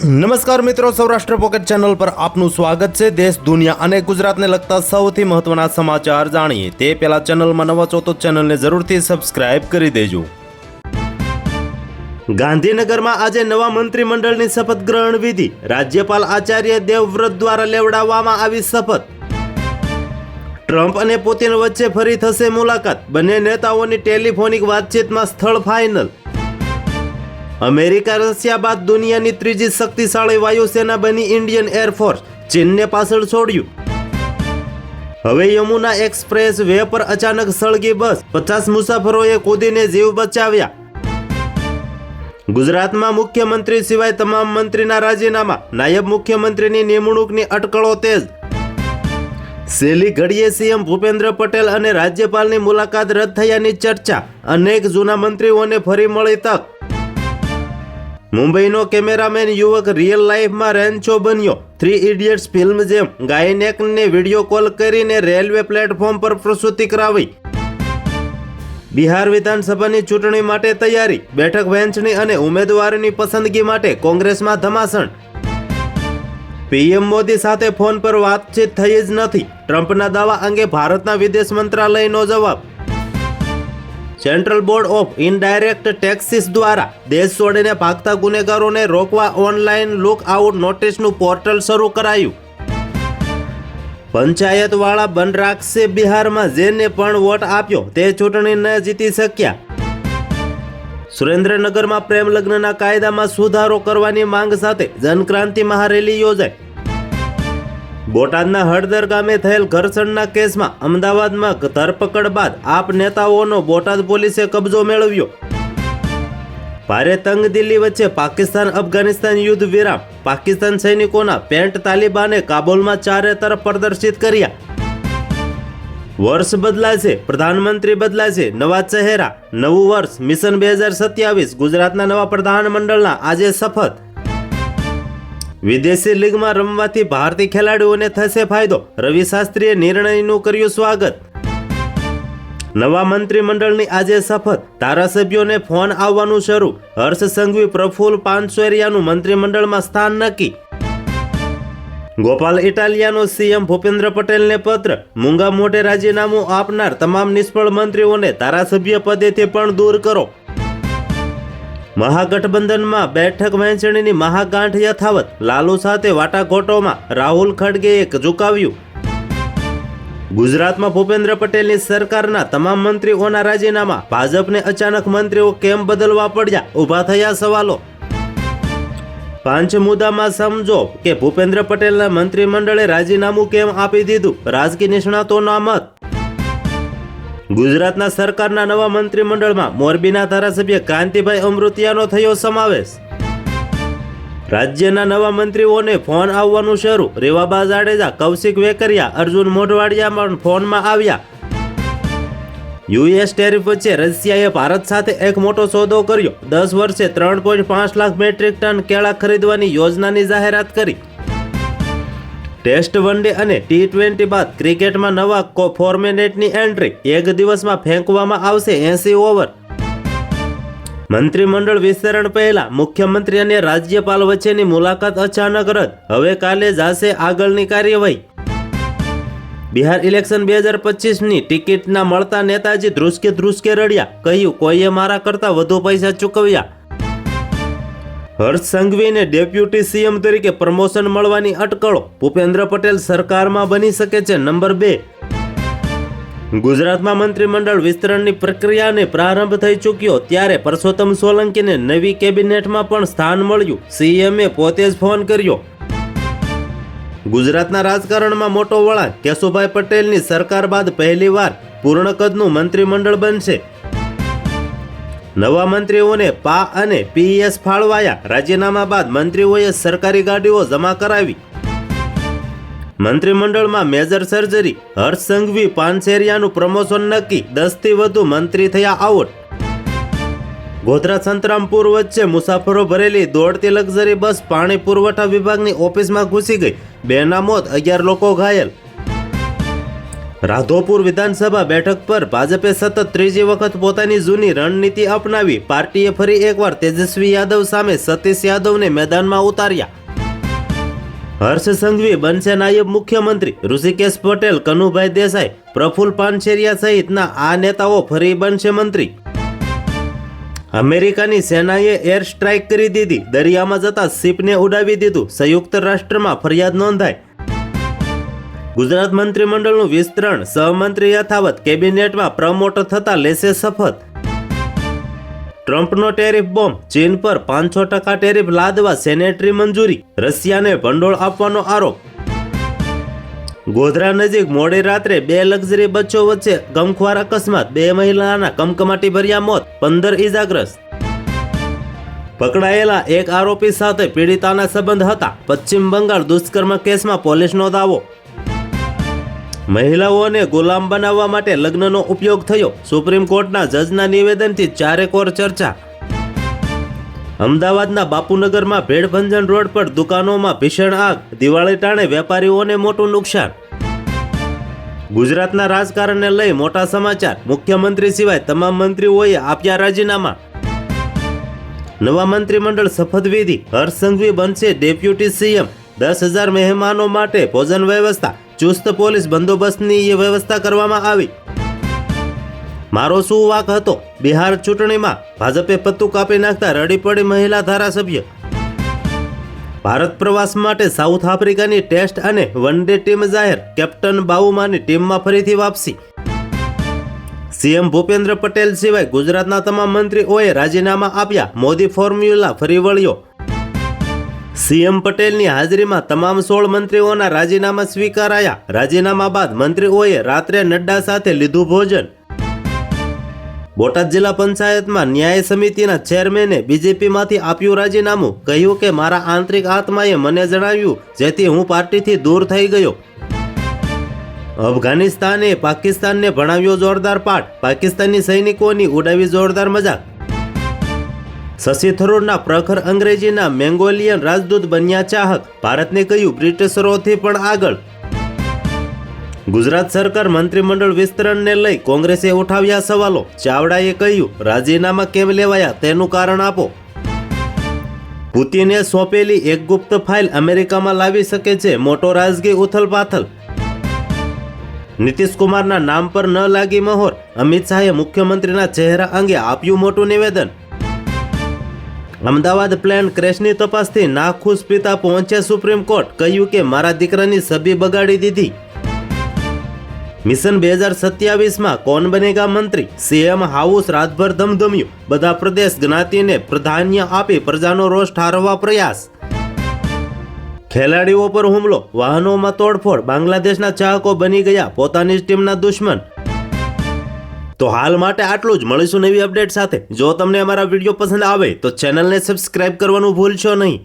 નમસ્કાર મિત્રો, Saurashtra pocket channel પર આપનું સ્વાગત છે। દેશ, દુનિયા અને ગુજરાતને લગતા સૌથી મહત્વના સમાચાર જાણીએ તે પહેલા ચેનલમાં નવા છો તો ચેનલને જરૂરથી સબસ્ક્રાઇબ કરી દેજો। ગાંધીનગરમાં આજે નવા મંત્રીમંડળની શપથ ગ્રહણ વિધિ, રાજ્યપાલ આચાર્ય દેવવ્રત દ્વારા લેવડાવવામાં આવી શપથ। ટ્રમ્પ અને પુતિન વચ્ચે ફરી થશે મુલાકાત, બંને નેતાઓની ટેલિફોનિક વાતચીતમાં સ્થળ ફાઇનલ। અમેરિકા રશિયા બાદ દુનિયાની ત્રીજી શક્તિશાળી વાયુસેના બની ઇન્ડિયન એરફોર્સ, ચીનને પાછળ છોડ્યું। હવે યમુના એક્સપ્રેસ વે પર અચાનક સળગી બસ, 50 મુસાફરોએ કૂદીને જીવ બચાવ્યા। ગુજરાતમાં મુખ્યમંત્રી સિવાય તમામ મંત્રીના રાજીનામા, નાયબ મુખ્યમંત્રીની નિમણૂકની અટકળો તેજ। છેલ્લી ઘડીએ સીએમ ભૂપેન્દ્ર પટેલ અને રાજ્યપાલની મુલાકાત રદ થયાની ચર્ચા, અનેક જૂના મંત્રીઓને ફરી મળી તક। મુંબઈનો કેમેરામેન યુવક રિયલ લાઈફમાં રેન્ચો બન્યો, 3 ઇડિયટ્સ ફિલ્મ જેમ ગાયનેકને વિડીયો કોલ કરીને રેલવે પ્લેટફોર્મ પર પ્રસૂતિ કરાવી। બિહાર વિધાનસભાની ચૂંટણી માટે તૈયારી, બેઠક વહેંચણી અને ઉમેદવારોની પસંદગી માટે કોંગ્રેસમાં ધમાસણ। પીએમ મોદી સાથે ફોન પર વાતચીત થઈ જ નથી, ટ્રમ્પના દાવા અંગે ભારતના વિદેશ મંત્રાલયનો જવાબ। Central board of indirect taxes દ્વારા દેશ છોડીને ભાગતા ગુનેગારોને રોકવા ઓનલાઈન લુક આઉટ નોટિસનું પોર્ટલ શરૂ કરાયું। પંચાયતવાળા બન રાખશે બિહારમાં, જેને પણ વોટ આપ્યો તે ચૂંટણી ન જીતી શક્યા। સુરેન્દ્રનગરમાં પ્રેમ લગ્નના કાયદામાં સુધારો કરવાની માંગ સાથે જનક્રાંતિ મહારેલી યોજાઈ। બોટાદના હળદર ગામે થયેલ ઘર્ષણના કેસમાં અમદાવાદમાં ધરપકડ બાદ આપ નેતાઓનો બોટાદ પોલીસે કબજો મેળવ્યો। ભારે તંગદિલી વચ્ચે પાકિસ્તાન અફઘાનિસ્તાન યુદ્ધ વિરામ, પાકિસ્તાન સૈનિકોના પેન્ટ તાલિબાને કાબુલમાં ચારે તરફ પ્રદર્શિત કર્યા। વર્ષ બદલાશે, પ્રધાનમંત્રી બદલાશે, નવા ચહેરા, નવું વર્ષ, મિશન 2027, ગુજરાતના નવા પ્રધાનમંડળના આજે શપથ। વિદેશી લીગમાં રમવાથી ભારતીય ખેલાડીઓને થશે ફાયદો, રવિ શાસ્ત્રીએ નિર્ણયનું કર્યું સ્વાગત। નવા મંત્રીમંડળની આજે શપથ, ધારાસભ્યોને ફોન આવવાનું શરૂ, હર્ષ સંઘવી પ્રફુલ્લ પાનસેરિયાનું મંત્રીમંડળમાં સ્થાન નક્કી। ગોપાલ ઇટાલિયાનો સીએમ ભૂપેન્દ્ર પટેલને પત્ર, મૂંગા મોઢે રાજીનામું આપનાર તમામ નિષ્ફળ મંત્રીઓને ધારાસભ્ય પદેથી પણ દૂર કરો। મહાગઠબંધનમાં બેઠક વહેંચણીની મહાગાંઠ યથાવત, લાલુ સાથે વાટાઘાટોમાં રાહુલ ખડગેએ ઝુકાવ્યું। ગુજરાતમાં ભૂપેન્દ્ર પટેલની સરકારના તમામ મંત્રીઓના રાજીનામા, ભાજપને અચાનક મંત્રીઓ કેમ બદલવા પડ્યા, ઊભા થયા સવાલો। 5 મુદ્દામાં સમજો કે ભૂપેન્દ્ર પટેલના મંત્રીમંડળે રાજીનામું કેમ આપી દીધું, રાજકીય નિષ્ણાતોના મત। ગુજરાતના સરકારના નવા મંત્રીમંડળમાં મોરબીના ધારાસભ્ય કાંતિભાઈ અમૃતિયાનો થયો સમાવેશ। રાજ્યના નવા મંત્રીઓને ફોન આવવાનું શરૂ, રેવાબા જાડેજા, કૌશિક વેકરિયા, અર્જુન મોઢવાડિયા પણ ફોનમાં આવ્યા। યુએસ ટેરિફ વચ્ચે રશિયાએ ભારત સાથે એક મોટો સોદો કર્યો, 10 વર્ષે 3.5 લાખ મેટ્રિક ટન કેળા ખરીદવાની યોજનાની જાહેરાત કરી। ટેસ્ટ, વનડે અને T20 બાદ ક્રિકેટમાં નવા ફોર્મેટની એન્ટ્રી, એક દિવસમાં ફેંકવામાં આવશે 80 ઓવર। મંત્રીમંડળ વિસ્તરણ પહેલા મુખ્યમંત્રી અને રાજ્યપાલ વચ્ચેની મુલાકાત અચાનક રદ, હવે કાલે જશે આગળની કાર્યવાહી। બિહાર ઇલેક્શન 2025ની ટિકિટ ના મળતા નેતાજી ધ્રુસકે રડ્યા, કહ્યું કોઈએ મારા કરતા વધુ પૈસા ચૂકવ્યા। હર્ષ સંઘવીને ડેપ્યુટી સીએમ તરીકે પ્રમોશન મળવાની અટકળો, ભૂપેન્દ્ર પટેલ સરકારમાં બની શકે છે નંબર 2। ગુજરાતમાં મંત્રીમંડળ વિસ્તરણની પ્રક્રિયાને પ્રારંભ થઈ ચૂક્યો, ત્યારે પરસોત્તમ સોલંકીને નવી કેબિનેટમાં પણ સ્થાન મળ્યું, સીએમએ પોતે જ ફોન કર્યો। ગુજરાતના રાજકારણમાં મોટો વળાંક, કેશુભાઈ પટેલની સરકાર બાદ પહેલીવાર પૂર્ણ કદનું મંત્રીમંડળ બનશે। નવા મંત્રીઓને પા અને પીએસ ફાળવાયા, રાજીનામા બાદ મંત્રીઓએ સરકારી ગાડીઓ જમા કરાવી। મંત્રીમંડળમાં major surgery, Harsh Sanghavi પાનસેરિયાનું promotion નક્કી, 10 થી વધુ મંત્રી થયા આઉટ। ગોધરા સંતરામપુર વચ્ચે મુસાફરો ભરેલી દોડતી લક્ઝરી બસ પાણી પુરવઠા વિભાગની ઓફિસમાં ઘૂસી ગઈ, 2ના મોત, 11 લોકો ઘાયલ। રાધોપુર વિધાનસભા બેઠક પર ભાજપે સતત ત્રીજી વખત પોતાની જૂની રણનીતિ અપનાવી પાર્ટીએ ફરી એકવાર તેજસ્વી યાદવ સામે સતીશ યાદવને મેદાનમાં ઉતાર્યા. હર્ષ સંઘવી બનશે નાયબ મુખ્યમંત્રી. ઋષિકેશ પટેલ, કનુભાઈ દેસાઈ, પ્રફુલ્લ પાનછેરિયા સહિતના આ નેતાઓ ફરી બનશે મંત્રી. અમેરિકાની સેનાએ એર સ્ટ્રાઇક કરી દીધી. દરિયામાં જતા શિપને ઉડાવી દીધું. સંયુક્ત રાષ્ટ્રમાં ફરિયાદ નોંધાઈ. ગુજરાત મંત્રીમંડળનું વિસ્તરણ, સહમંત્રી યથાવત. કેબિનેટમાં પ્રમોટ થતા લેશે શપથ. ટ્રમ્પનો ટેરિફ બોમ્બ. ચીન પર 500% ટેરિફ લાદવા સેનેટરી મંજૂરી. રશિયાને ભંડોળ આપવાનો આરોપ. ગોધરા નજીક મોડી રાત્રે 2 લક્ઝરી બચ્ચો વચ્ચે ગમખ્વાર અકસ્માત. 2 મહિલાના કમકમાટી ભર્યા મોત, 15 ઇજાગ્રસ્ત. પકડાયેલા એક આરોપી સાથે પીડિતાના સંબંધ હતા. પશ્ચિમ બંગાળ દુષ્કર્મ કેસમાં પોલીસનો દાવો. મહિલાઓને ગુલામ બનાવવા માટે લગ્નનો ઉપયોગ થયો. સુપ્રીમ કોર્ટના જજના નિવેદનથી ચારેકોર ચર્ચા. અમદાવાદના બાપુનગરમાં ભેડભંજન રોડ પર દુકાનોમાં ભીષણ આગ. દિવાળી ટાણે વેપારીઓને મોટું નુકસાન. ગુજરાતના રાજકારણને લઈ મોટા સમાચાર. મુખ્યમંત્રી સિવાય તમામ મંત્રીઓએ આપ્યા રાજીનામા. નવા મંત્રીમંડળ શપથવિધિ. હર્ષ સંઘવી બનશે ડેપ્યુટી સીએમ. 10,000 મહેમાનો માટે ભોજન વ્યવસ્થા. ચુસ્ત પોલીસ બંદોબસ્તની વ્યવસ્થા કરવામાં આવી. મારો શું વાંક હતો? બિહાર ચૂંટણીમાં ભાજપે પત્તું કાપી નાખતા રડી પડી મહિલા ધારાસભ્ય. ભારત પ્રવાસ માટે સાઉથ આફ્રિકાની ટેસ્ટ અને વન ડે ટીમ જાહેર. કેપ્ટન બાઉમાની ટીમમાં ફરીથી વાપસી. સીએમ ભૂપેન્દ્ર પટેલ સિવાય ગુજરાતના તમામ મંત્રીઓએ રાજીનામા આપ્યા. મોદી ફોર્મ્યુલા ફરી વળ્યો. સીએમ પટેલની હાજરીમાં તમામ 16 મંત્રીઓના રાજીનામા સ્વીકારાયા. રાજીનામા બાદ મંત્રીઓએ રાત્રે નડ્ડા સાથે લીધું ભોજન. બોટાદ જિલ્લા પંચાયતમાં ન્યાય સમિતિના ચેરમેને બીજેપીમાંથી આપ્યું રાજીનામું. કહ્યું કે મારા આંતરિક આત્માએ મને જણાવ્યું, જેથી હું પાર્ટીથી દૂર થઈ ગયો. અફઘાનિસ્તાને પાકિસ્તાનને ભણાવ્યો જોરદાર પાઠ. પાકિસ્તાની સૈનિકોની ઉડાવી જોરદાર મજાક. શશી થરૂરના પ્રખર અંગ્રેજીના મેંગોલિયન રાજદૂત બન્યા ચાહક. ભારતને કહ્યું બ્રિટિશરોથી પણ આગળ. ગુજરાત સરકાર મંત્રીમંડળ વિસ્તરણને લઈ કોંગ્રેસે ઉઠાવ્યા સવાલો. ચાવડાએ કહ્યું રાજીનામા કેમ લેવાયા તેનું કારણ આપો. પુતિને સોંપેલી એક ગુપ્ત ફાઇલ અમેરિકામાં લાવી શકે છે મોટો રાજકીય ઉથલપાથલ. નીતિશ કુમારના નામ પર ન લાગી મહોર. અમિત શાહે મુખ્યમંત્રીના ચહેરા અંગે આપ્યું મોટું નિવેદન. અમદાવાદ પ્લેન ક્રેશની તપાસથી નાખુશ પિતા પહોંચ્યા સુપ્રીમ કોર્ટ. કહ્યું કે મારા દીકરાની છબી બગાડી દીધી. મિશન 2027માં કોણ બનેગા મંત્રી? સીએમ હાઉસ રાતભર ધમધમ્યું. બધા પ્રદેશ જ્ઞાતિને પ્રાધાન્ય આપી પ્રજાનો રોષ ઠારવા પ્રયાસ. ખેલાડીઓ પર હુમલો, વાહનોમાં તોડફોડ. બાંગ્લાદેશના ચાહકો બની ગયા પોતાની જ ટીમના દુશ્મન. તો હાલ માટે આટલું જ. મળીશું નવી અપડેટ સાથે. જો તમને અમારા વિડીયો પસંદ આવે તો ચેનલને સબસ્ક્રાઇબ કરવાનું ભૂલશો નહીં.